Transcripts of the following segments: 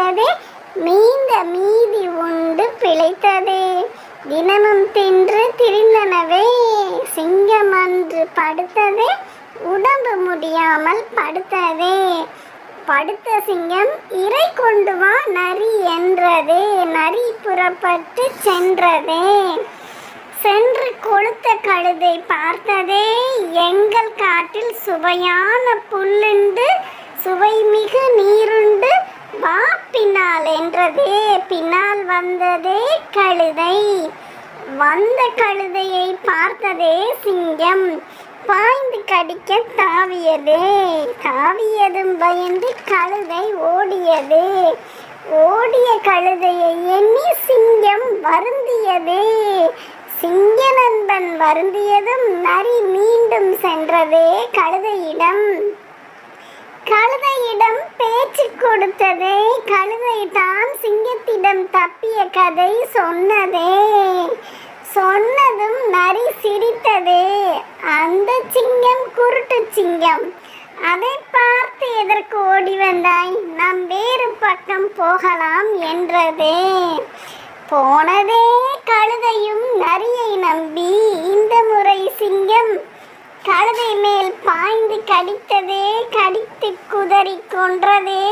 பிழைத்ததே, மீந்த மீதி உண்டு பிழைத்ததே. தினமும் தின்று திரிந்தனவே, சிங்கம் அன்று படுத்ததே, உடம்பு முடியாமல் படுத்ததே. படுத்த சிங்கம் இறை கொண்டு வா நரி என்றதே, நரி புறப்பட்டு சென்றதே. சென்று கொளுத்த கழுதை பார்த்ததே, எங்கள் காட்டில் சுவையான புல்லுண்டு, சுவைமிகு நீருண்டு, வா பின்னால் என்றதே. பின்னால் வந்ததே கழுதை. வந்த கழுதையை பார்த்ததே சிங்கம், பாய்ந்து கடிக்க தாவியதே. தாவியதும் பயந்து கழுதை ஓடியதே. ஓடிய கழுதையை எண்ணி சிங்கம் வருந்தியதே. சிங்க நண்பன் வருந்தியதும் நரி மீண்டும் சென்றதே கழுதையிடம். கழுதையிடம் பேச்சு கொடுத்ததே, கழுதை தான் சிங்கத்திடம் தப்பிய கதை சொன்னதே. சொன்னதும் நரி சிரித்ததே. அந்த சிங்கம் குருட்டு சிங்கம், அதை பார்த்து எதற்கு ஓடி வந்தாய், நாம் வேறு பக்கம் போகலாம் என்றதே. போனதே கழுதையும் நரியை நம்பி. இந்த முறை சிங்கம் கழுதை மேல் பாய்ந்து கடித்ததே, கடித்து குதறி கொன்றதே.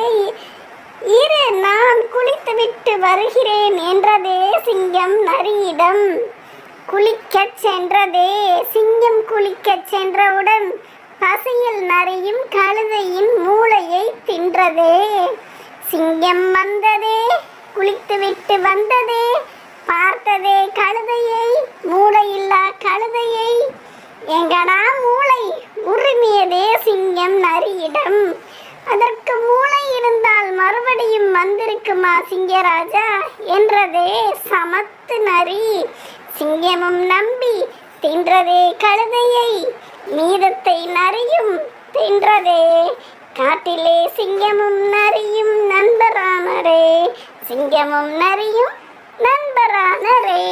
இரு, நான் குளித்துவிட்டு வருகிறேன் என்றதே சிங்கம் நரியிடம். குளிக்கச் சென்றதே. சிங்கம் குளிக்கச் சென்றவுடன் பசியில் நரியும் கழுதையின் மூளையை தின்றதே. சிங்கம் வந்ததே, குளித்துவிட்டு வந்ததே, பார்த்ததே கழுதையை, மூளையில்லா கழுதையை. எங்கடா மூளை, உரிமையதே சிங்கம் நரியிடம். அதற்கு மூளை இருந்தால் மறுபடியும் வந்திருக்குமா சிங்கராஜா என்றதே சமத்து நரி. சிங்கமும் நம்பி தின்றதே கழுதையை, மீதத்தை நரியும் தின்றதே. காட்டிலே சிங்கமும் நரியும் நண்பரானரே, சிங்கமும் நரியும் நண்பரானரே.